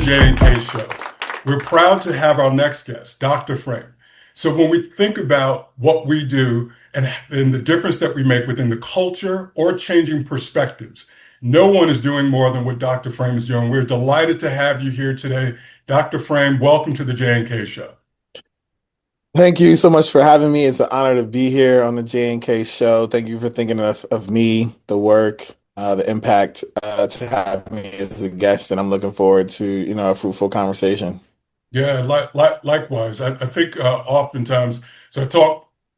J&K Show. We're proud to have our next guest, Dr. Frame. So when we think about what we do and the difference that we make within the culture or changing perspectives, no one is doing more than what Dr. Frame is doing. We're delighted to have you here today. Dr. Frame, welcome to the J&K Show. Thank you so much for having me. It's an honor to be here on the J&K show. Thank you for thinking of me, the work, the impact, to have me as a guest, and I'm looking forward to, a fruitful conversation. Yeah, likewise. I think oftentimes, so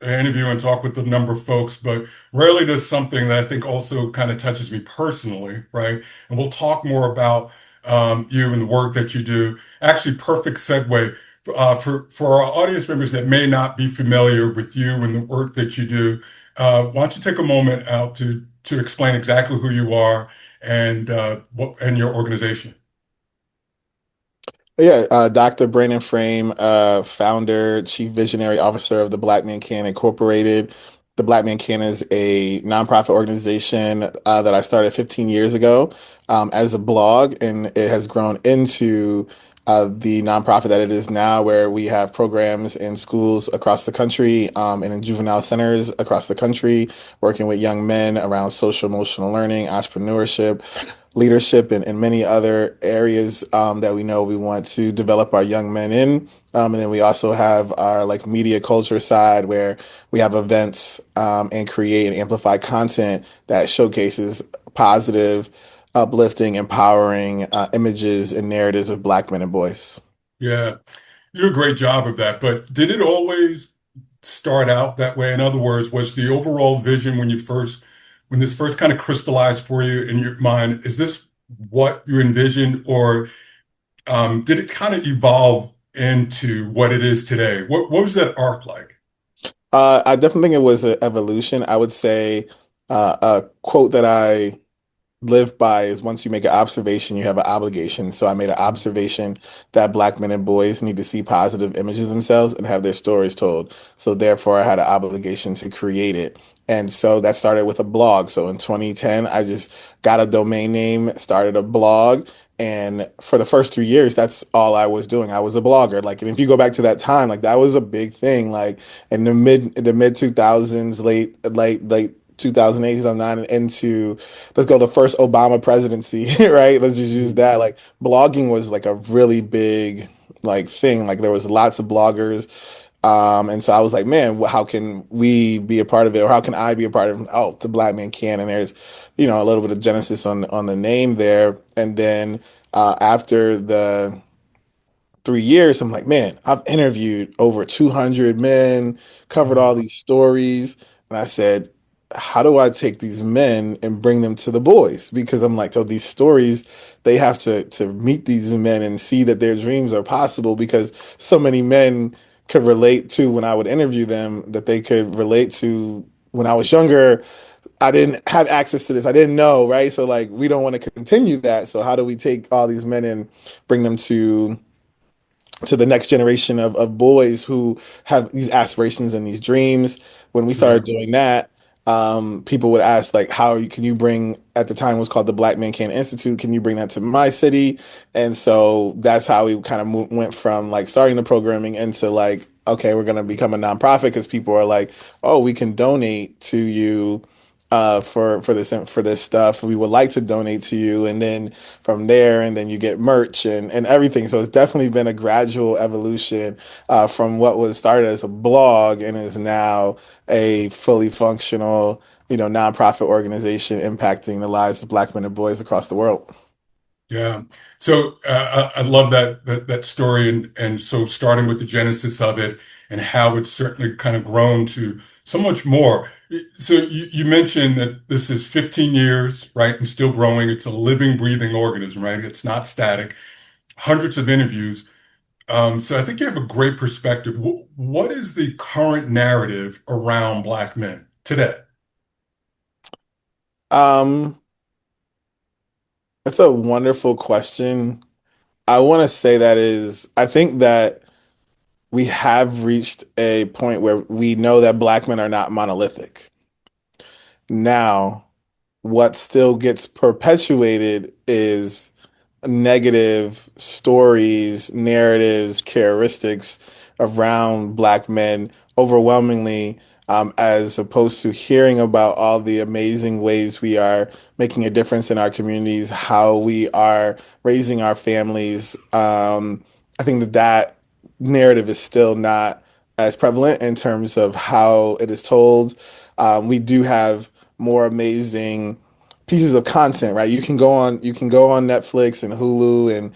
I interview and talk with a number of folks, but rarely does something that I think also kind of touches me personally, right? And we'll talk more about you and the work that you do. Actually, perfect segue for our audience members that may not be familiar with you and the work that you do. Why don't you take a moment out to explain exactly who you are and what and your organization? Yeah, Dr. Brandon Frame, founder, chief visionary officer of the Black Man Can Incorporated. The Black Man Can is a nonprofit organization that I started 15 years ago as a blog, and it has grown into the nonprofit that it is now, where we have programs in schools across the country and in juvenile centers across the country, working with young men around social emotional learning, entrepreneurship, leadership, and many other areas that we know we want to develop our young men in. And then we also have our like media culture side where we have events and create and amplify content that showcases positive, uplifting, empowering images and narratives of Black men and boys. Yeah. You do a great job of that, but did it always start out that way? In other words, was the overall vision when this first kind of crystallized for you in your mind, is this what you envisioned, or did it kind of evolve into what it is today? What was that arc like? I definitely think it was an evolution. I would say a quote that I live by is once you make an observation, you have an obligation. So I made an observation that Black men and boys need to see positive images of themselves and have their stories told. So therefore, I had an obligation to create it. And so that started with a blog. So in 2010, I just got a domain name, started a blog. And for the first 3 years, that's all I was doing. I was a blogger. Like, and if you go back to that time, like that was a big thing. Like in the mid 2000s, late 2008, 2009, and into let's go the first Obama presidency, right? Let's just use that. Like blogging was like a really big like thing. Like there was lots of bloggers. And so I was like, man, how can we be a part of it? Or how can I be a part of it? Oh, the Black Man Can. And there's, a little bit of genesis on the name there. And then after the 3 years, I'm like, man, I've interviewed over 200 men, covered all these stories. And I said, how do I take these men and bring them to the boys? Because I'm like, oh, these stories, they have to meet these men and see that their dreams are possible because so many men could relate to when I would interview them that they could relate to when I was younger. I didn't have access to this. I didn't know, right? So like we don't want to continue that. So how do we take all these men and bring them to the next generation of boys who have these aspirations and these dreams? When we Yeah. started doing that, people would ask like, can you bring, at the time it was called the Black Man Can Institute, can you bring that to my city? And so that's how we kind of went from like starting the programming into like, okay, we're going to become a nonprofit because people are like, oh, we can donate to you for this stuff. We would like to donate to you, and then from there, and then you get merch and everything. So it's definitely been a gradual evolution from what was started as a blog and is now a fully functional, nonprofit organization impacting the lives of Black men and boys across the world. Yeah. So I love that story, and so starting with the genesis of it and how it's certainly kind of grown to so much more. So you mentioned that this is 15 years, right, and still growing. It's a living, breathing organism, right? It's not static. Hundreds of interviews. So I think you have a great perspective. What is the current narrative around Black men today? Um, that's a wonderful question. I want to say I think that we have reached a point where we know that Black men are not monolithic. Now, what still gets perpetuated is negative stories, narratives, characteristics around Black men overwhelmingly, as opposed to hearing about all the amazing ways we are making a difference in our communities, how we are raising our families. I think that that narrative is still not as prevalent in terms of how it is told. We do have more amazing pieces of content, right? You can go on Netflix and Hulu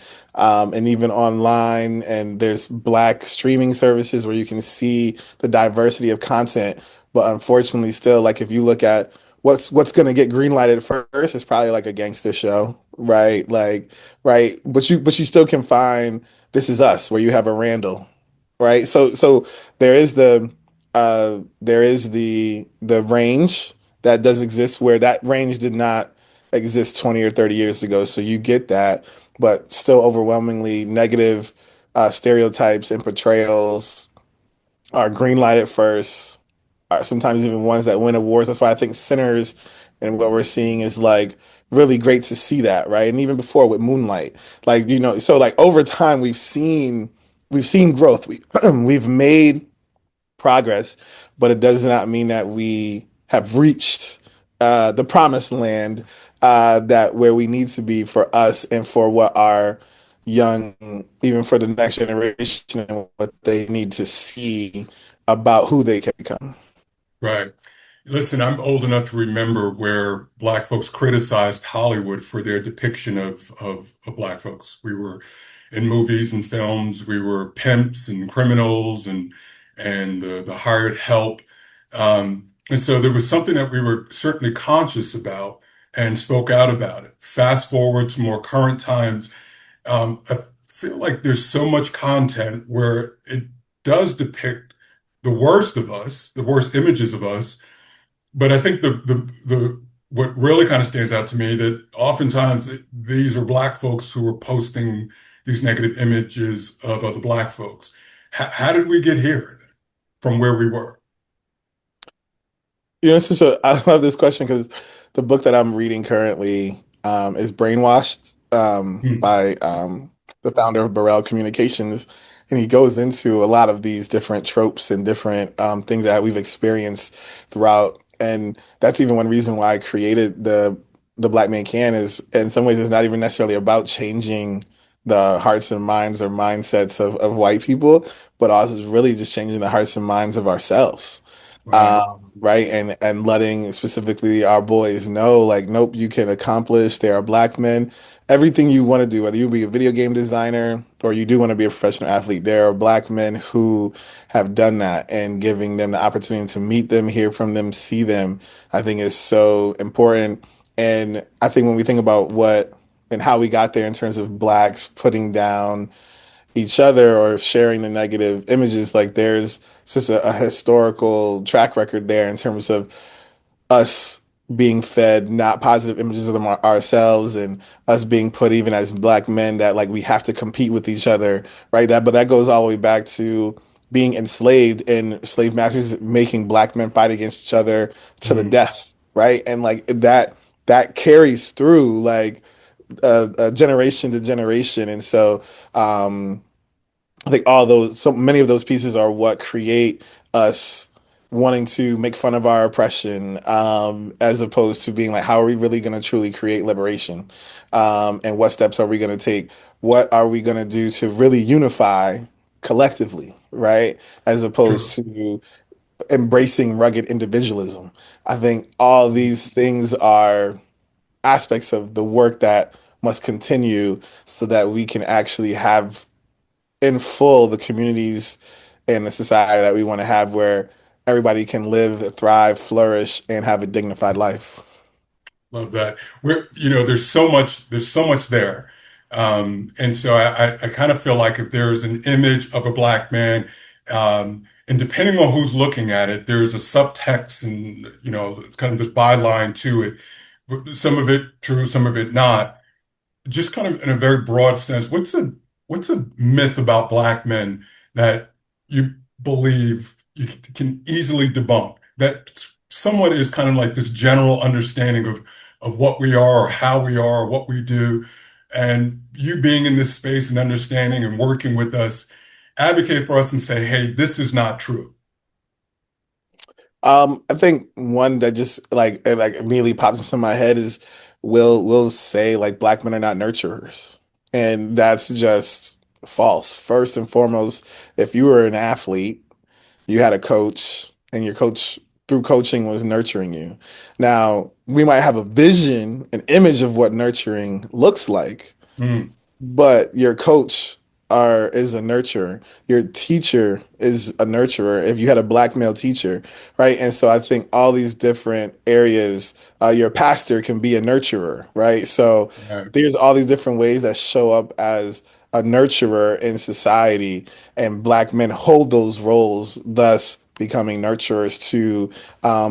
and even online, and there's Black streaming services where you can see the diversity of content. But unfortunately, still, like if you look at what's going to get greenlighted first, it's probably like a gangster show, right? Like, right, but you still can find This Is Us, where you have a Randall, right? So there is the range that does exist where that range did not exist 20 or 30 years ago. So you get that, but still overwhelmingly negative stereotypes and portrayals are greenlighted first, are sometimes even ones that win awards. That's why I think Sinners and what we're seeing is like really great to see that, right? And even before with Moonlight, like so like over time we've seen growth. We've made progress, but it does not mean that we have reached the promised land that where we need to be for us and for what our young, even for the next generation, and what they need to see about who they can become. Right. Listen, I'm old enough to remember where black folks criticized Hollywood for their depiction of black folks. We were in movies and films, we were pimps and criminals and the hired help. And so there was something that we were certainly conscious about and spoke out about it. Fast forward to more current times, I feel like there's so much content where it does depict the worst of us, the worst images of us, but I think the what really kind of stands out to me that oftentimes these are black folks who are posting these negative images of other black folks. How did we get here from where we were? This is I love this question because the book that I'm reading currently is Brainwashed Hmm. by the founder of Burrell Communications. And he goes into a lot of these different tropes and different things that we've experienced throughout. And that's even one reason why I created the Black Man Can is in some ways it's not even necessarily about changing the hearts and minds or mindsets of white people, but also really just changing the hearts and minds of ourselves, Right. right? And letting specifically our boys know, like, nope, you can accomplish. There are black men. Everything you want to do, whether you be a video game designer or you do want to be a professional athlete, there are black men who have done that, and giving them the opportunity to meet them, hear from them, see them, I think is so important. And I think when we think about what and how we got there in terms of blacks putting down each other or sharing the negative images, like there's such a historical track record there in terms of us being fed not positive images of them ourselves, and us being put even as black men that like we have to compete with each other, right? That goes all the way back to being enslaved and slave masters making black men fight against each other to the Mm. death, right? And like that carries through like generation to generation. And so I think all those, so many of those pieces are what create us wanting to make fun of our oppression, as opposed to being like, how are we really going to truly create liberation? And what steps are we going to take? What are we going to do to really unify collectively, right? As opposed True. to embracing rugged individualism. I think all these things are aspects of the work that must continue so that we can actually have in full the communities and the society that we want to have where everybody can live, thrive, flourish, and have a dignified life. Love that. There's so much there. And so I kind of feel like if there's an image of a black man, and depending on who's looking at it, there's a subtext and, it's kind of this byline to it. Some of it true, some of it not. Just kind of in a very broad sense, what's a myth about black men that you believe you can easily debunk? That somewhat is kind of like this general understanding of what we are or how we are or what we do. and you being in this space and understanding and working with us, advocate for us and say, hey, this is not true. I think one that just like immediately pops into my head is will say like black men are not nurturers. And that's just false. First and foremost, if you were an athlete, you had a coach, and your coach through coaching was nurturing you. Now, we might have a vision, an image of what nurturing looks like, Mm, but your coach is a nurturer. Your teacher is a nurturer. If you had a black male teacher, right? And so I think all these different areas, your pastor can be a nurturer, right? So right. there's all these different ways that show up as a nurturer in society, and black men hold those roles, thus becoming nurturers to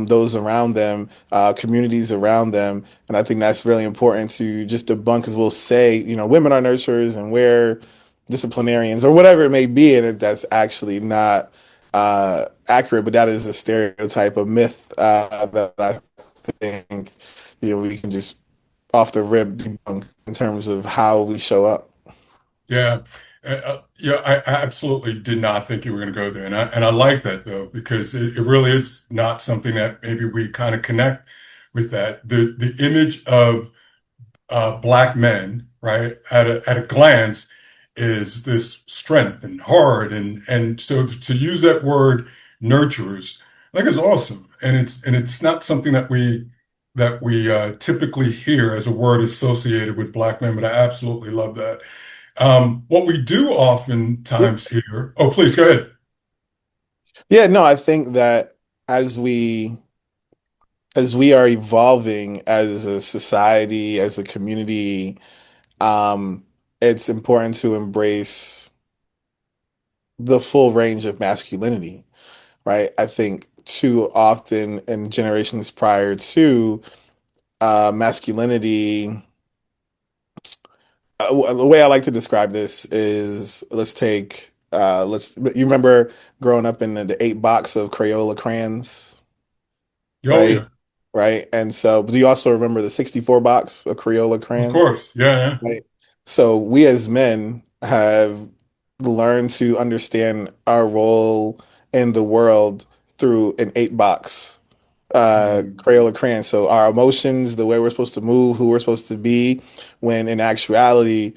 those around them, communities around them. And I think that's really important to just debunk, because we'll say, women are nurturers and we're disciplinarians or whatever it may be. And that's actually not accurate, but that is a stereotype, a myth that I think, we can just off the rip debunk in terms of how we show up. Yeah. Yeah, I absolutely did not think you were going to go there. And I like that though, because it really is not something that maybe we kind of connect with that. The image of black men, right, at a glance is this strength and hard. And so to use that word nurturers, I think is awesome. And it's not something that we typically hear as a word associated with black men, but I absolutely love that. What we do Yeah, oftentimes here, oh, please go ahead. yeah, no, I think that as we as we are evolving as a society, as a community, um, it's important to embrace the full range of masculinity, right? I think too often in generations prior to masculinity, the way I like to describe this is you remember growing up in the 8 box of Crayola crayons, Oh, right? yeah, Right. And so, do you also remember the 64 box of Crayola of crayons? course. Yeah, yeah. Right. So we as men have learned to understand our role in the world through an 8 box Mm, Crayola crayon. So our emotions, the way we're supposed to move, who we're supposed to be, when in actuality,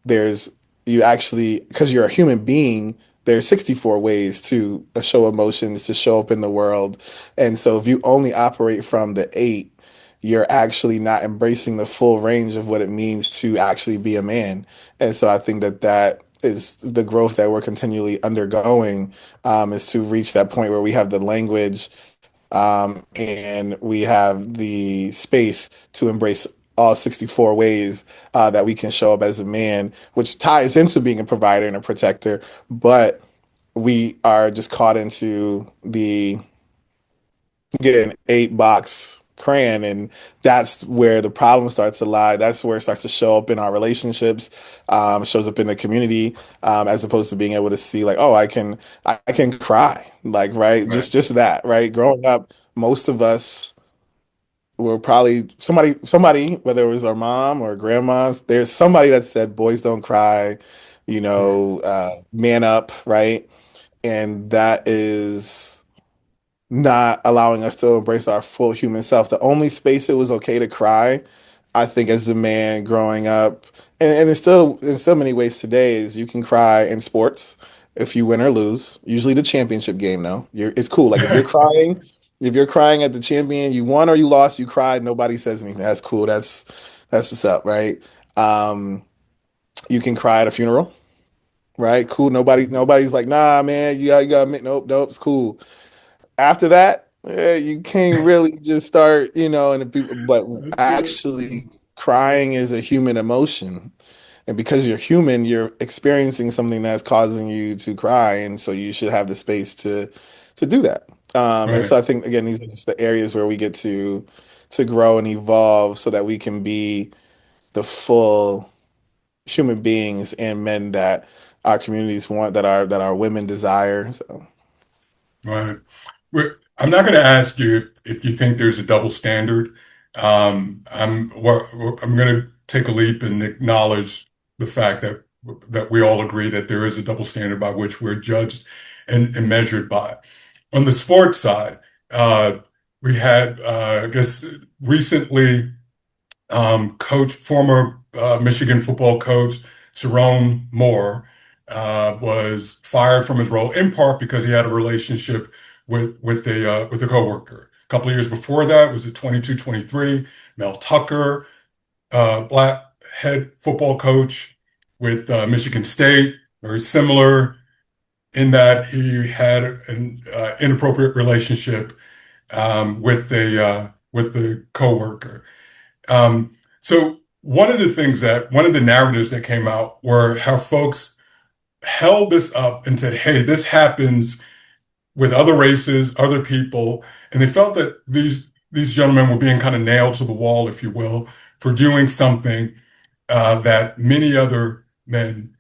there's you actually, because you're a human being, there's 64 ways to show emotions, to show up in the world. And so if you only operate from the eight, you're actually not embracing the full range of what it means to actually be a man. And so I think that that is the growth that we're continually undergoing, is to reach that point where we have the language, and we have the space to embrace all 64 ways that we can show up as a man, which ties into being a provider and a protector. But we are just caught into the get an 8 box crayon, and that's where the problem starts to lie. That's where it starts to show up in our relationships, shows up in the community, as opposed to being able to see like, oh, I can cry, like, right, right. just that, right. Growing up, most of us were probably somebody, whether it was our mom or grandma's, there's somebody that said boys don't cry, Correct. man up, right. And that is not allowing us to embrace our full human self. The only space it was okay to cry, I think, as a man growing up, and it's still in so many ways today, is you can cry in sports if you win or lose. Usually the championship game, though. It's cool. Like if you're crying at the champion, you won or you lost, you cried, nobody says anything. That's cool. That's what's up, right? Um, you can cry at a funeral, right? Cool. Nobody's like, nah, man, you gotta admit, nope, nope, it's cool. After that, you can't really just start, and the people, but That's good. actually crying is a human emotion. And because you're human, you're experiencing something that's causing you to cry. And so you should have the space to do that. And Right, so I think again, these are just the areas where we get to grow and evolve so that we can be the full human beings and men that our communities want, that our women desire. So right. I'm not going to ask you if you think there's a double standard. I'm going to take a leap and acknowledge the fact that we all agree that there is a double standard by which we're judged and measured by. On the sports side, uh, we had, I guess, recently, former Michigan football coach Jerome Moore was fired from his role in part because he had a relationship with a coworker. A couple of years before that, was it 22-23, Mel Tucker, black head football coach with Michigan State, very similar in that he had an inappropriate relationship with the coworker. So one of the narratives that came out were how folks held this up and said, "Hey, this happens with other races, other people," and they felt that these gentlemen were being kind of nailed to the wall, if you will, for doing something that many other men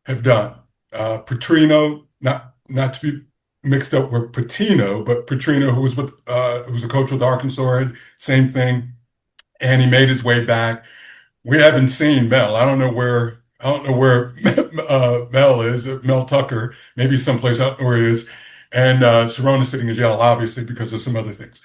have done. Petrino, not to be mixed up with Patino, but Petrino, who was a coach with Arkansas, same thing, and he made his way back. We haven't seen Mel. I don't know where Mel is. Mel Tucker, maybe someplace out where he is, and Sharon is sitting in jail, obviously because of some other things.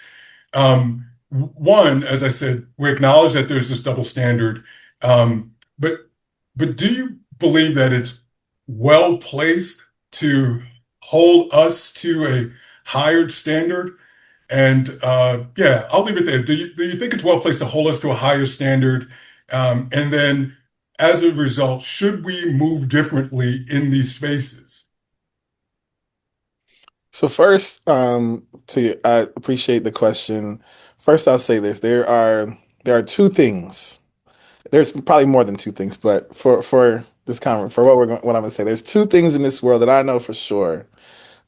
One, as I said, we acknowledge that there's this double standard, but do you believe that it's well placed to hold us to a higher standard? And yeah, I'll leave it there. Do you think it's well placed to hold us to a higher standard? And then, as a result, should we move differently in these spaces? So first, I appreciate the question. First, I'll say this: there are two things. There's probably more than two things, but for this conference, for what I'm gonna say, there's two things in this world that I know for sure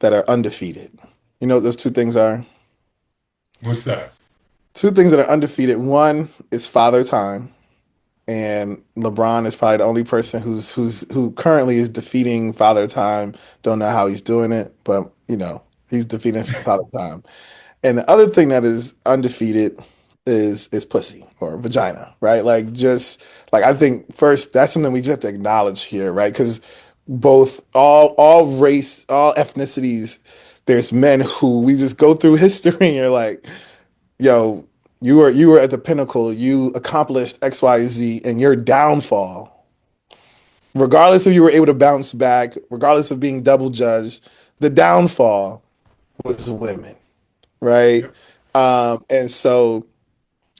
that are undefeated. You know what those two things are? What's that? Two things that are undefeated. One is Father Time, and LeBron is probably the only person who currently is defeating Father Time. Don't know how he's doing it, but he's defeating Father Time. And the other thing that is undefeated is pussy or vagina, right? Like just like I think first that's something we just have to acknowledge here, right? Because both all race, all ethnicities, there's men who we just go through history and you're like, yo, you were at the pinnacle, you accomplished XYZ, and your downfall, regardless if you were able to bounce back, regardless of being double judged, the downfall was women, right? Yep. And so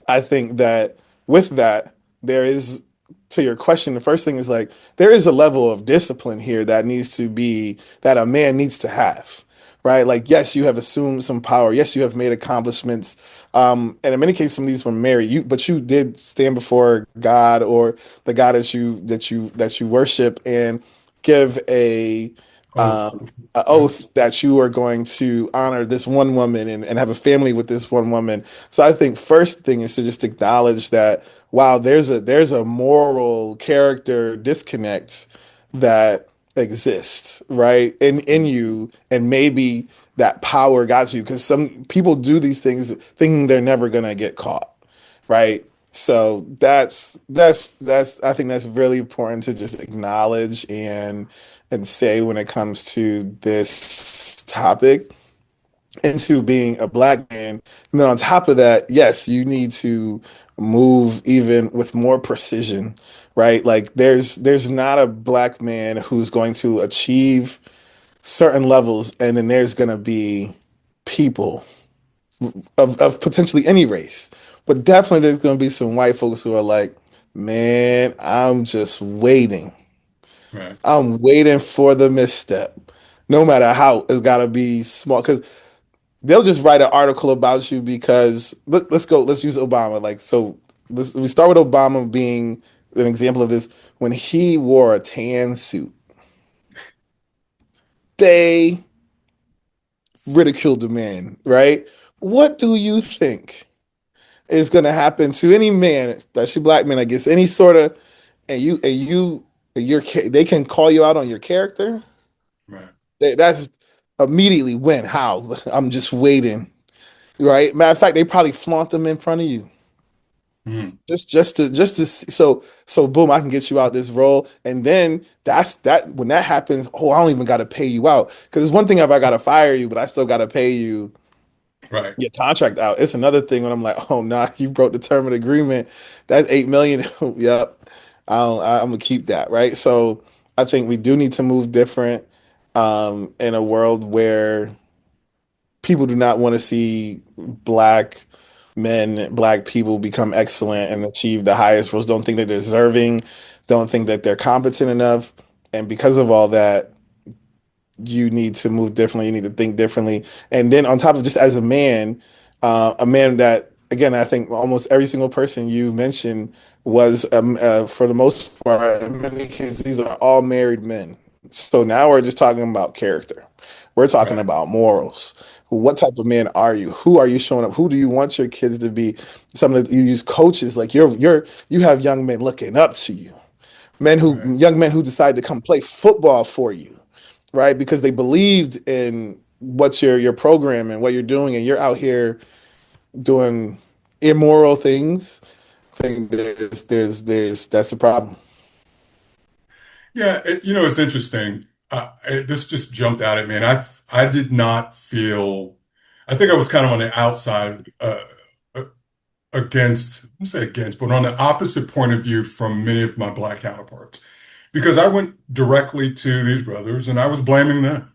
I think that with that, there is, to your question, the first thing is like, there is a level of discipline here that a man needs to have, right? Like, yes, you have assumed some power. Yes, you have made accomplishments. And in many cases, some of these were married, but you did stand before God or the God that you worship and give Oath. a Yep. oath that you are going to honor this one woman and have a family with this one woman. So I think first thing is to just acknowledge that wow, there's a moral character disconnect that exists, right? In you, and maybe that power got you because some people do these things thinking they're never gonna get caught, right? So that's I think that's really important to just acknowledge and say when it comes to this topic and to being a black man. And then on top of that, yes, you need to move even with more precision, right? Like there's not a black man who's going to achieve certain levels and then there's going to be people of potentially any race. But definitely there's going to be some white folks who are like, man, Right. I'm waiting for the misstep. No matter how it's got to be small, because they'll just write an article about you because let's use Obama. Like, so we start with Obama being an example of this. When he wore a tan suit, they ridiculed the man, right? What do you think is going to happen to any man, especially black men, I guess, any sort of, they can call you out on your character? Right. That's immediately when, how? I'm just waiting, right? Matter of fact, they probably flaunt them in front of you. Mm, Just to so boom, I can get you out this role, and then that's that. When that happens, oh, I don't even got to pay you out because it's one thing if I got to fire you, but I still got to pay you right. your contract out. It's another thing when I'm like, oh nah, you broke the term of the agreement. That's 8 million. Yep, I'm gonna keep that, right? So I think we do need to move different in a world where people do not want to see black men, black people become excellent and achieve the highest roles. Don't think that they're deserving. Don't think that they're competent enough. And because of all that, you need to move differently. You need to think differently. And then on top of just as a man that again, I think almost every single person you mentioned was, for the most part, in many cases, these are all married men. So now we're just talking about character. We're talking Right. about morals. What type of man are you? Who are you showing up? Who do you want your kids to be? Some of the, you use coaches like you have young men looking up to you, Right. young men who decide to come play football for you, right? Because they believed in what your program and what you're doing, and you're out here doing immoral things. I think there's that's a problem. Yeah, it's interesting. This just jumped out at me, and I did not feel. I think I was kind of on the outside uh, against, I won't say against, but on the opposite point of view from many of my black counterparts, because I went directly to these brothers and I was blaming them.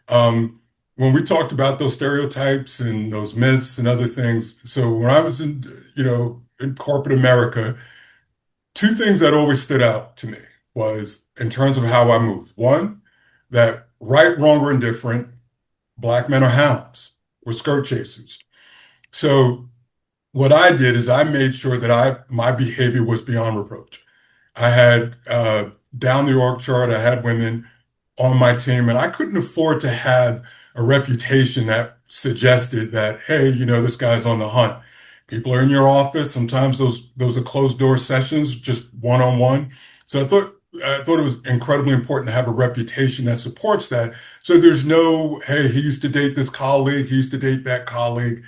Um, when we talked about those stereotypes and those myths and other things, so when I was in corporate America, two things that always stood out to me was in terms of how I moved. One, that right, wrong, or indifferent, black men are hounds, we're skirt chasers. So what I did is I made sure that my behavior was beyond reproach. I had down the org chart, I had women on my team, and I couldn't afford to have a reputation that suggested that, hey, this guy's on the hunt. People are in your office. Sometimes those are closed door sessions, just one on one. So I thought it was incredibly important to have a reputation that supports that. So there's no, hey, he used to date this colleague, he used to date that colleague.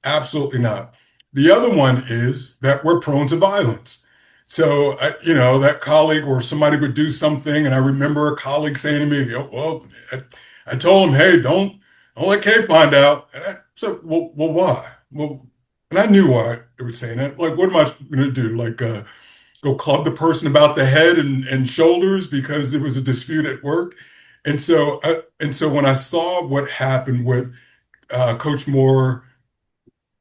Absolutely not. The other one is that we're prone to violence. So, that colleague or somebody would do something, and I remember a colleague saying to me, "Oh, well, I told him, hey, don't let Kay find out." And I said, well, why? Well, and I knew why they were saying that. Like, what am I going to do? Like, go club the person about the head and shoulders because there was a dispute at work? And so when I saw what happened with Coach Moore,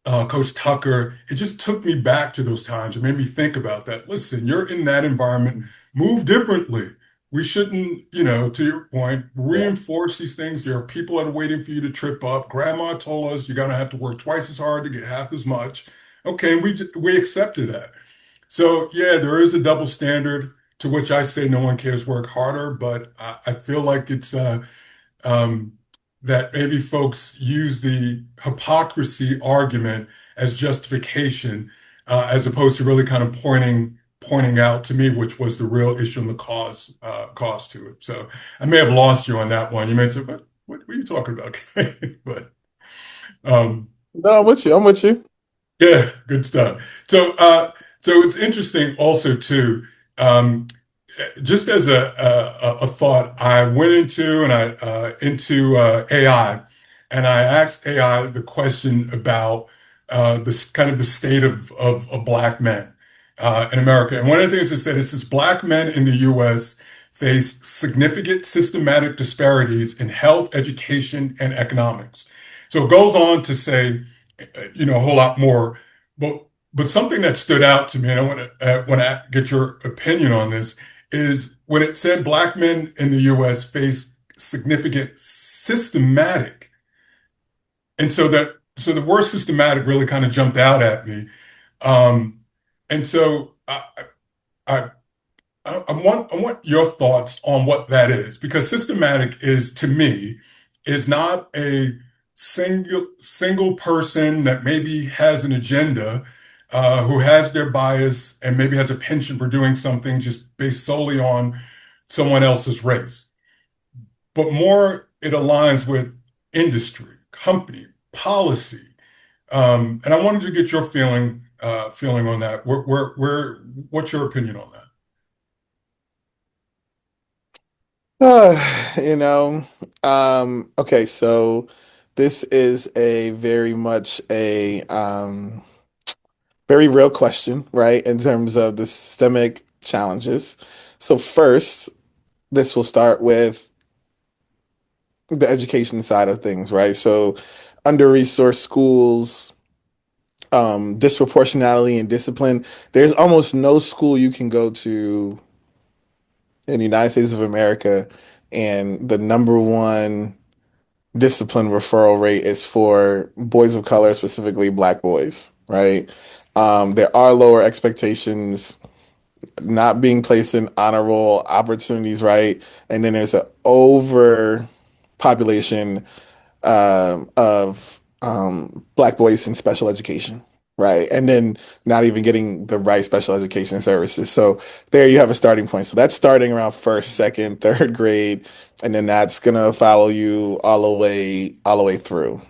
Coach Tucker, it just took me back to those times. It made me think about that. Listen, you're in that environment, move differently. We shouldn't, to your point, Yeah. reinforce these things. There are people that are waiting for you to trip up. Grandma told us you're gonna have to work twice as hard to get half as much. Okay, and we accepted that. So yeah, there is a double standard to which I say no one cares work harder, but I feel like it's um, that maybe folks use the hypocrisy argument as justification, as opposed to really kind of pointing out to me which was the real issue and the cause to it. So I may have lost you on that one. You may say, what are you talking about?" But um, No, I'm with you. I'm with you. yeah, good stuff. So it's interesting also too. Um, just as a thought, I went into AI, and I asked AI the question about this kind of the state of black men in America. And one of the things it said, it says black men in the U.S. face significant systematic disparities in health, education, and economics. So it goes on to say, a whole lot more, but something that stood out to me, and I want to get your opinion on this, is when it said black men in the U.S. face significant systematic, and so the word systematic really kind of jumped out at me, um, and so I I want your thoughts on what that is, because systematic is, to me, is not a single person that maybe has an agenda, who has their bias and maybe has a penchant for doing something just based solely on someone else's race, but more it aligns with industry, company, policy. And I wanted to get your feeling feeling on that. What's your opinion on that? You know, okay, so this is a very much a very real question, right, in terms of the systemic challenges. So first, this will start with the education side of things, right? So under-resourced schools, disproportionality in discipline. There's almost no school you can go to in the United States of America, and the number one discipline referral rate is for boys of color, specifically black boys, right? There are lower expectations not being placed in honor roll opportunities, right? And then there's an overpopulation of black boys in special education, right? And then not even getting the right special education services. So there you have a starting point. So that's starting around first, second, third grade, and then that's gonna follow you all the way through.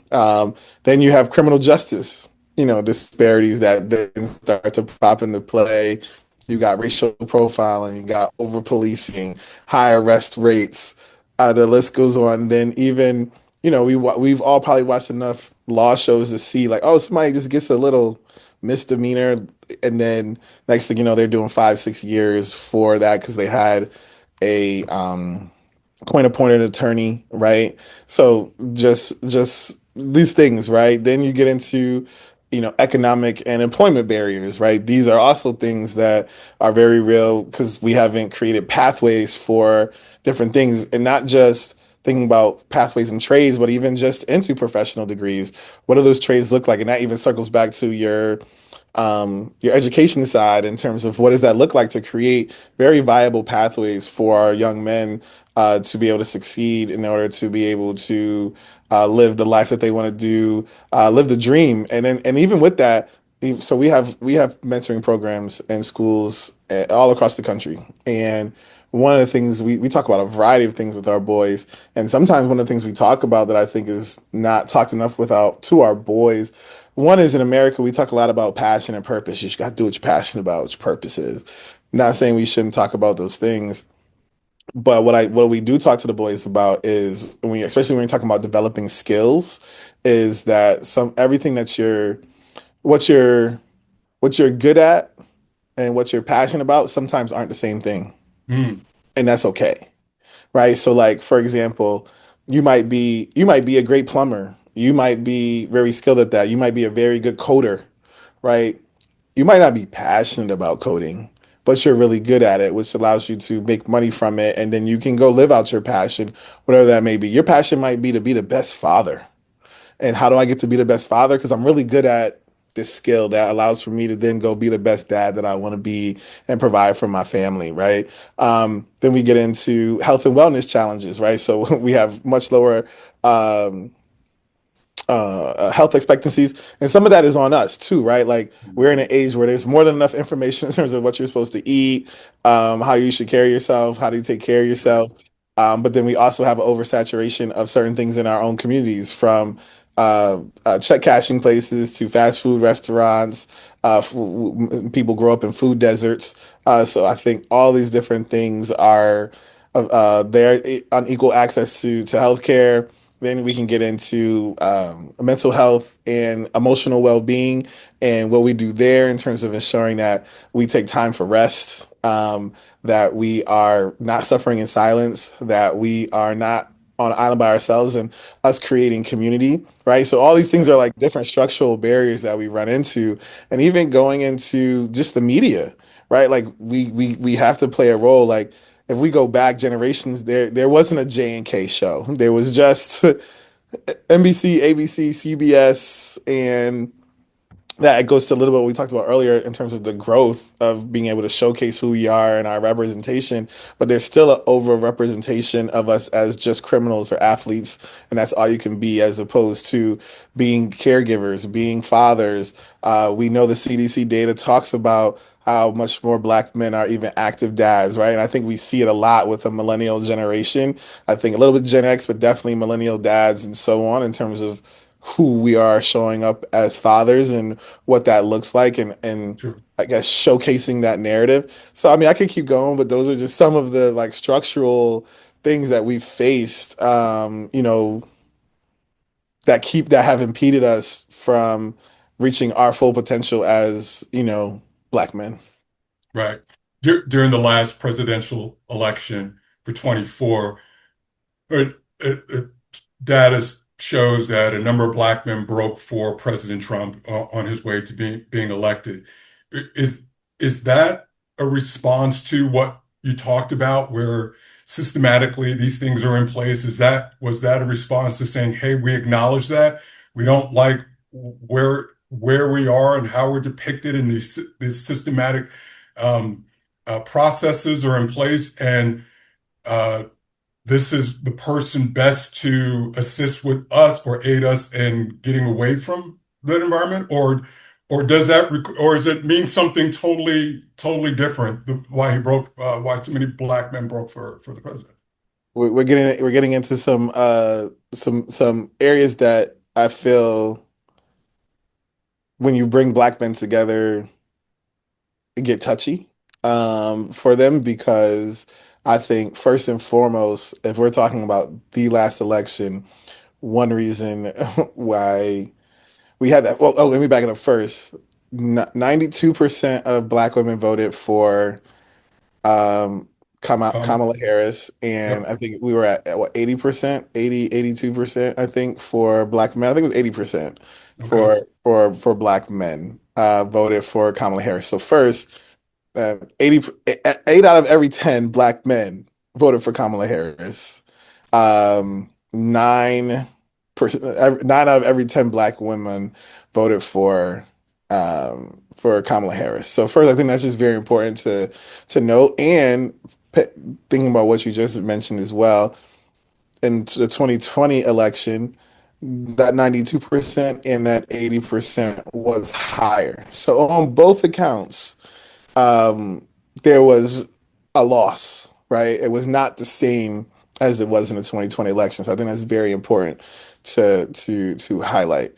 Then you have criminal justice, disparities that then start to pop into play. You got racial profiling, you got over policing, high arrest rates. The list goes on. Then even we've all probably watched enough law shows to see like, oh, somebody just gets a little misdemeanor, and then next thing you know, they're doing 5, 6 years for that because they had a coin appointed attorney, right? So just these things, right? Then you get into economic and employment barriers, right? These are also things that are very real because we haven't created pathways for different things, and not just thinking about pathways and trades, but even just into professional degrees. What do those trades look like? And that even circles back to your education side in terms of what does that look like to create very viable pathways for our young men to be able to succeed in order to be able to live the life that they want to do, live the dream. And even with that, so we have mentoring programs in schools all across the country. And one of the things we talk about a variety of things with our boys. And sometimes one of the things we talk about that I think is not talked enough without to our boys. One is in America, we talk a lot about passion and purpose. You just got to do what you're passionate about, what your purpose is. Not saying we shouldn't talk about those things, but what we do talk to the boys about is especially when you're talking about developing skills, is that some everything that what you're what you're good at and what you're passionate about sometimes aren't the same thing, Mm, and that's okay, right? So like for example, you might be a great plumber, you might be very skilled at that, you might be a very good coder, right? You might not be passionate about coding, but you're really good at it, which allows you to make money from it. And then you can go live out your passion, whatever that may be. Your passion might be to be the best father. And how do I get to be the best father? Because I'm really good at this skill that allows for me to then go be the best dad that I want to be and provide for my family, right? Then we get into health and wellness challenges, right? So we have much lower um, health expectancies, and some of that is on us too, right? Like we're in an age where there's more than enough information in terms of what you're supposed to eat, how you should carry yourself, how do you take care of yourself. But then we also have an oversaturation of certain things in our own communities, from check cashing places to fast food restaurants. People grow up in food deserts, so I think all these different things are there, unequal access to healthcare. Then we can get into mental health and emotional well-being, and what we do there in terms of ensuring that we take time for rest, that we are not suffering in silence, that we are not on an island by ourselves, and us creating community, right? So all these things are like different structural barriers that we run into, and even going into just the media, right? Like we have to play a role. Like if we go back generations, there wasn't a J and K show. There was just NBC, ABC, CBS, and that goes to a little bit what we talked about earlier in terms of the growth of being able to showcase who we are and our representation. But there's still an over representation of us as just criminals or athletes, and that's all you can be, as opposed to being caregivers, being fathers. We know the CDC data talks about how much more black men are even active dads, right? And I think we see it a lot with the millennial generation. I think a little bit Gen X, but definitely millennial dads and so on, in terms of who we are showing up as fathers and what that looks like and Sure. I guess showcasing that narrative. So I mean I could keep going, but those are just some of the like structural things that we've faced that have impeded us from reaching our full potential as, black men. Right. During the last presidential election for 24, it data shows that a number of black men broke for President Trump on his way to being elected. Is is that a response to what you talked about, where systematically these things are in place? Was that a response to saying, "Hey, we acknowledge that we don't like where we are and how we're depicted in these systematic um, processes are in place, and uh, this is the person best to assist with us or aid us in getting away from that environment, or does or does it mean something totally different? Why he broke, why so many black men broke for the president? We're getting into some areas that I feel when you bring black men together, it get touchy for them because I think first and foremost, if we're talking about the last election, one reason why we had that. Well, let me back it up first. 92% of black women voted for um, Come, Kamala Harris, and yep, I think we were at what 80%, 82%, I think for black men. I think it was 80% okay, for black men voted for Kamala Harris. So first, 80 8 out of every 10 black men voted for Kamala Harris. 9 out of every 10 black women voted for Kamala Harris. So first, I think that's just very important to note. And pe thinking about what you just mentioned as well, in the 2020 election, that 92% and that 80% was higher. So on both accounts, um, there was a loss, right? It was not the same as it was in the 2020 election. So I think that's very important to highlight.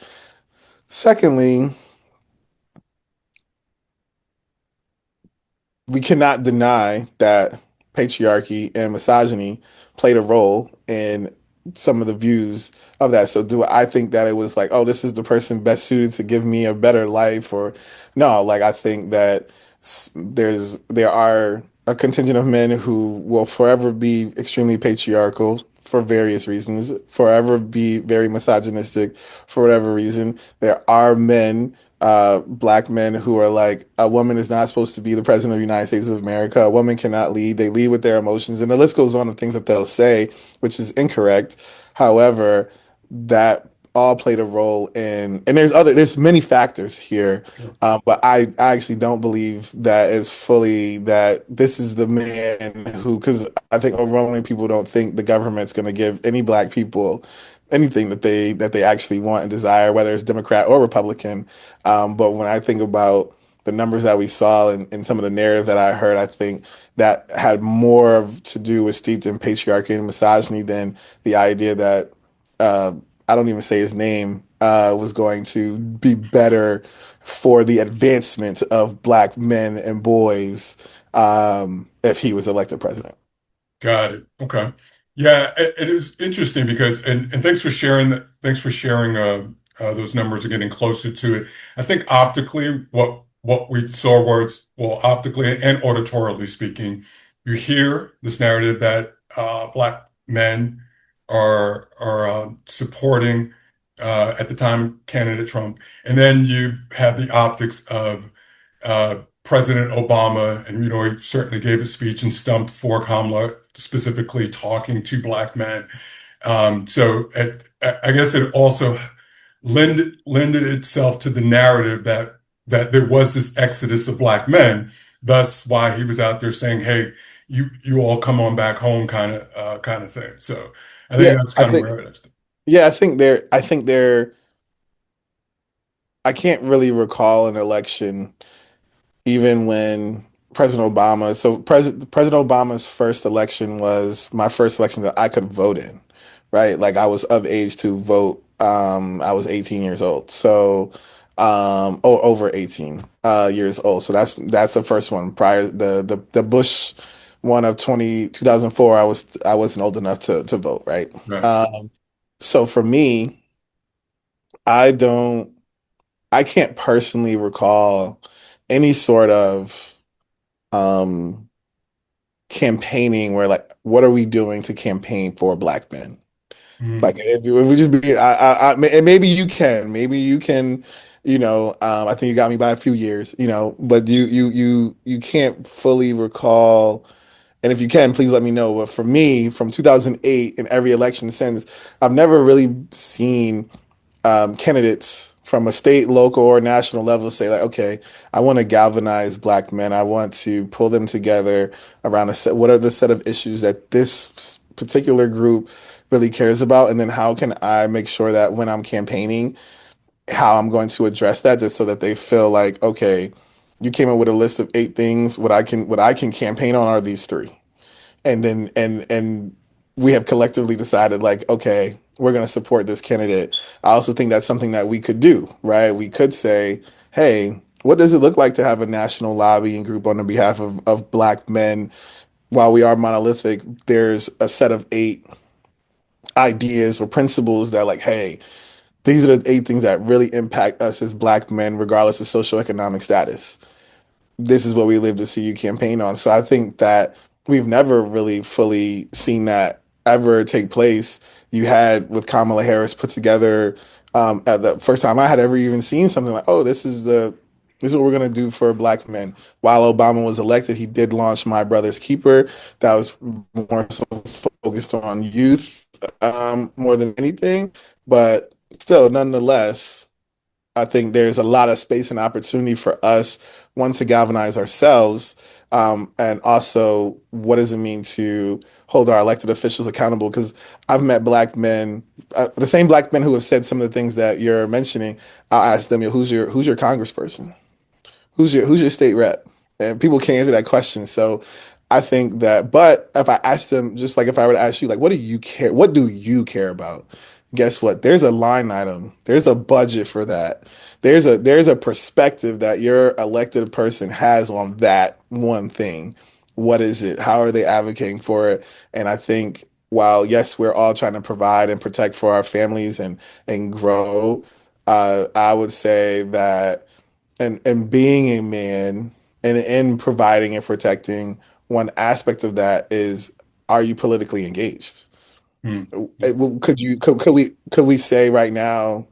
Secondly, we cannot deny that patriarchy and misogyny played a role in some of the views of that. So do I think that it was like, oh, this is the person best suited to give me a better life or no, like I think that there are a contingent of men who will forever be extremely patriarchal for various reasons, forever be very misogynistic for whatever reason. There are men black men who are like, a woman is not supposed to be the president of the United States of America. A woman cannot lead. They lead with their emotions. And the list goes on of things that they'll say, which is incorrect. However, that all played a role and there's many factors here. sure. But I actually don't believe that is fully that this is the man who, because I think overwhelmingly people don't think the government's going to give any black people anything that they actually want and desire, whether it's Democrat or Republican. But when I think about the numbers that we saw and some of the narrative that I heard, I think that had more to do with steeped in patriarchy and misogyny than the idea that uh, I don't even say his name was going to be better for the advancement of black men and boys if he was elected president. Got it. Okay. Yeah, it is interesting because, and thanks for sharing that. Thanks for sharing those numbers are getting closer to it. I think optically, what we saw was, well, optically and auditorily speaking, you hear this narrative that black men are supporting at the time candidate Trump, and then you have the optics of President Obama, and he certainly gave a speech and stumped for Kamala, specifically talking to black men. I guess it also lended itself to the narrative that there was this exodus of black men. Thus, why he was out there saying, "Hey, you all come on back home," kind of thing. So I Yeah, think that's I kind of think where it is. yeah, I think there I can't really recall an election even when President Obama's first election was my first election that I could vote in, right? Like I was of age to vote I was 18 years old. So, or over 18 years old. So that's the first one. Prior the Bush one of 2004, I wasn't old enough to vote, right? Right. Um, so for me, I don't I can't personally recall any sort of um campaigning where like what are we doing to campaign for black men? Like Mm, if we just be, and maybe you can, I think you got me by a few years, but you can't fully recall. And if you can, please let me know. But for me, from 2008 and every election since, I've never really seen candidates from a state, local, or national level say like, okay, I want to galvanize black men. I want to pull them together around a set. What are the set of issues that this particular group really cares about, and then how can I make sure that when I'm campaigning, how I'm going to address that, just so that they feel like, okay, you came up with a list of 8 things. What I can campaign on are these three, and we have collectively decided like, okay, we're going to support this candidate. I also think that's something that we could do, right? We could say, hey, what does it look like to have a national lobbying group on the behalf of black men? While we are monolithic, there's a set of 8 ideas or principles that like, hey, these are the 8 things that really impact us as black men, regardless of socioeconomic status. This is what we live to see you campaign on. So I think that we've never really fully seen that ever take place. You had with Kamala Harris put together at the first time I had ever even seen something like, oh, this is what we're gonna do for black men. While Obama was elected, he did launch My Brother's Keeper. That was more so focused on youth more than anything, but still, nonetheless, I think there's a lot of space and opportunity for us, one, to galvanize ourselves, and also what does it mean to hold our elected officials accountable? Because I've met black men, the same black men who have said some of the things that you're mentioning. I'll ask them, who's your congressperson? Who's your state rep? And people can't answer that question. So I think that, but if I ask them, just like if I were to ask you, like, what do you care? What do you care about? Guess what? There's a line item. There's a budget for that. There's a perspective that your elected person has on that one thing. What is it? How are they advocating for it? And I think while yes, we're all trying to provide and protect for our families and grow, I would say that and being a man and in providing and protecting, one aspect of that is, are you politically engaged? mm, Could we say right now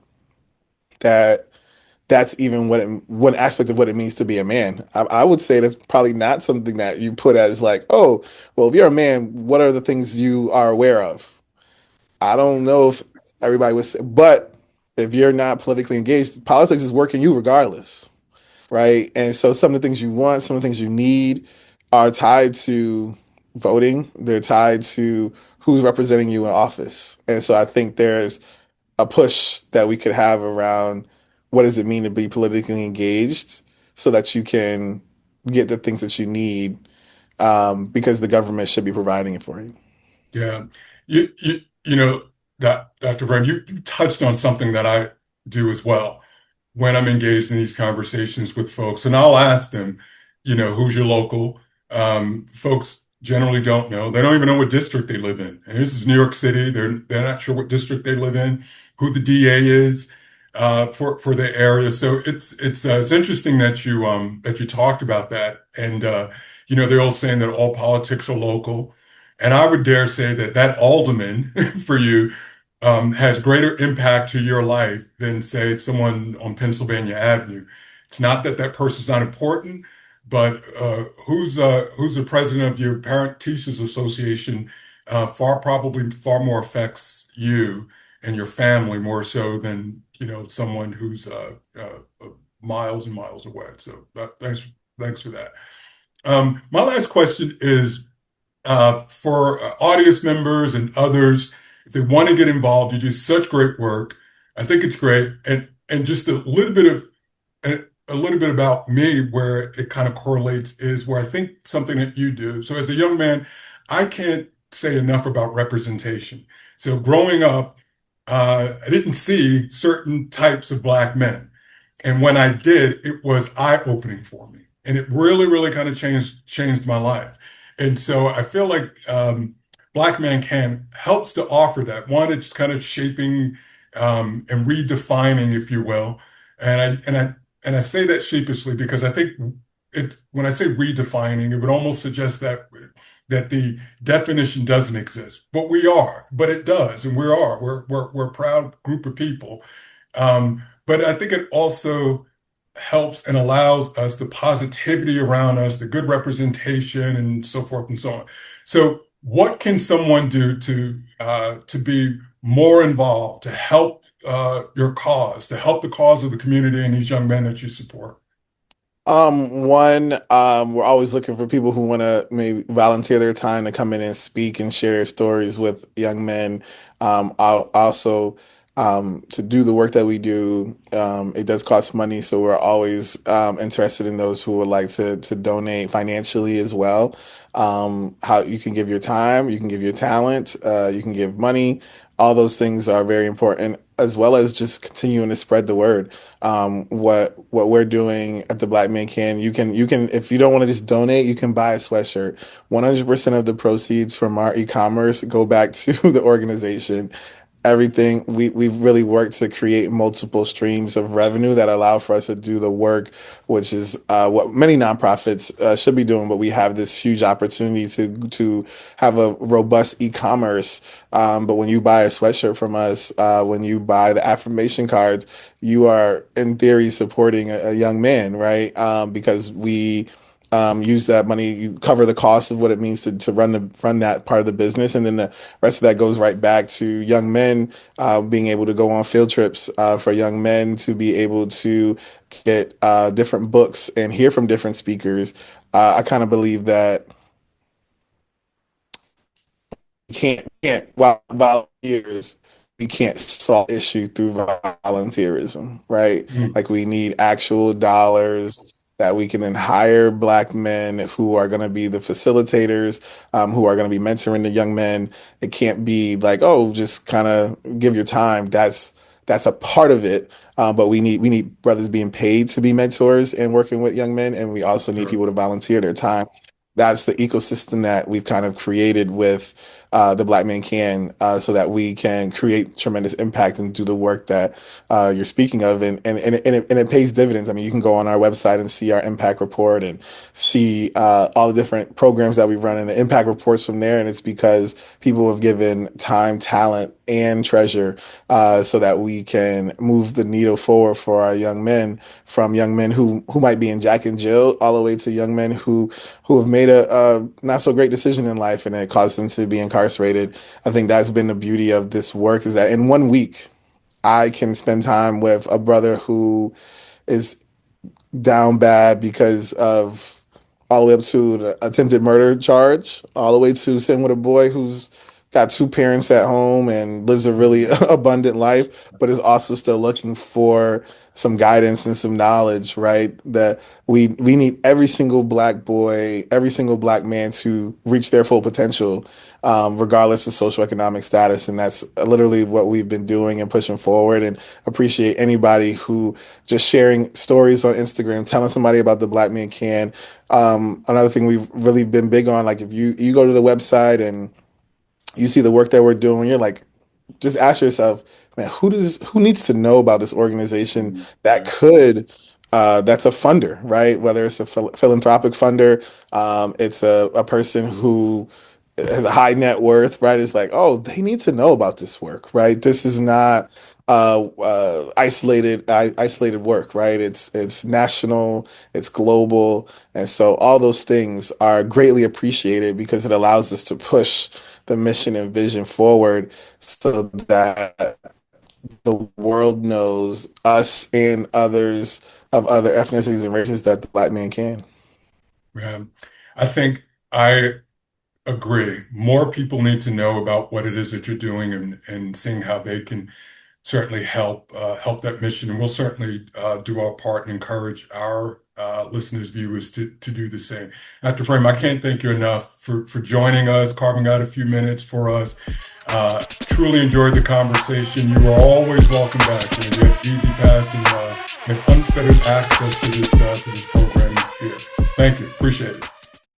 that that's even one aspect of what it means to be a man? I would say that's probably not something that you put as like, oh, well, if you're a man, what are the things you are aware of? I don't know if everybody would say, but if you're not politically engaged, politics is working you regardless, right? And so some of the things you want, some of the things you need are tied to voting. They're tied to who's representing you in office. And so I think there's a push that we could have around what does it mean to be politically engaged so that you can get the things that you need, because the government should be providing it for you. yeah. You know, Dr. Brown, you touched on something that I do as well when I'm engaged in these conversations with folks. And I'll ask them, who's your local? Folks generally don't know. They don't even know what district they live in. And this is New York City. They're not sure what district they live in, who the DA is for the area. So it's interesting that you talked about that. And they're all saying that all politics are local. And I would dare say that that alderman for you has greater impact to your life than, say, someone on Pennsylvania Avenue. It's not that that person's not important, but who's the president of your parent teachers association probably far more affects you and your family more so than someone who's miles and miles away. So thanks for that. My last question is for audience members and others, if they want to get involved, you do such great work. I think it's great. And just a little bit about me where it kind of correlates is where I think something that you do. So as a young man, I can't say enough about representation. So growing up, I didn't see certain types of black men. And when I did, it was eye-opening for me. And it really, really kind of changed my life. And so I feel like Black Man Can helps to offer that. One, it's kind of shaping and redefining, if you will. And I say that sheepishly because I think it when I say redefining, it would almost suggest that the definition doesn't exist. But we are, but it does, and we are. We're a proud group of people. But I think it also helps and allows us the positivity around us, the good representation, and so forth and so on. So, what can someone do to be more involved, to help your cause, to help the cause of the community and these young men that you support? One, we're always looking for people who want to maybe volunteer their time to come in and speak and share their stories with young men. Also, to do the work that we do, it does cost money, so we're always interested in those who would like to donate financially as well. How you can give your time, you can give your talent, you can give money. All those things are very important, as well as just continuing to spread the word. What we're doing at the Black Man Can, you can if you don't want to just donate, you can buy a sweatshirt. 100% of the proceeds from our e-commerce go back to the organization. Everything we've really worked to create multiple streams of revenue that allow for us to do the work, which is what many nonprofits should be doing. But we have this huge opportunity to have a robust e-commerce. But when you buy a sweatshirt from us, when you buy the affirmation cards, you are in theory supporting a young man, right? Because we use that money, you cover the cost of what it means to run that part of the business, and then the rest of that goes right back to young men being able to go on field trips, for young men to be able to get different books and hear from different speakers. I kind of believe that you can't while volunteers, we can't solve issue through volunteerism, right? Mm, Like we need actual dollars that we can then hire black men who are going to be the facilitators, who are going to be mentoring the young men. It can't be like, oh, just kind of give your time. That's a part of it. But we need brothers being paid to be mentors and working with young men, and we also need sure. people to volunteer their time. That's the ecosystem that we've kind of created with the Black Man Can, so that we can create tremendous impact and do the work that you're speaking of, and it pays dividends. I mean, you can go on our website and see our impact report and see all the different programs that we've run and the impact reports from there. And it's because people have given time, talent, and treasure, so that we can move the needle forward for our young men, from young men who might be in Jack and Jill, all the way to young men who have made a not so great decision in life and it caused them to be incarcerated. I think that's been the beauty of this work, is that in 1 week, I can spend time with a brother who is down bad because of all the way up to the attempted murder charge, all the way to sitting with a boy who's got two parents at home and lives a really abundant life, but is also still looking for some guidance and some knowledge, right? That we need every single black boy, every single black man to reach their full potential, regardless of socioeconomic status. And that's literally what we've been doing and pushing forward. And appreciate anybody who just sharing stories on Instagram, telling somebody about the Black Man Can. Another thing we've really been big on, like if you go to the website and you see the work that we're doing, you're like, just ask yourself, man, who needs to know about this organization Mm, that yeah, could that's a funder, right? Whether it's a philanthropic funder, it's a person who has a high net worth, right? It's like, oh, they need to know about this work, right? This is not isolated work, right? It's national, it's global, and so all those things are greatly appreciated because it allows us to push the mission and vision forward, so that the world knows us and others of other ethnicities and races that the Black Man can. yeah. I think I agree. More people need to know about what it is that you're doing and seeing how they can certainly help that mission. And we'll certainly do our part and encourage our listeners, viewers to do the same. Dr. Frame, I can't thank you enough for joining us, carving out a few minutes for us. Truly enjoyed the conversation. You are always welcome back. You know, you have easy pass and unfettered access to this program here. Thank you. Appreciate it.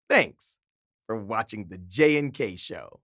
Thanks for watching the J&K Show.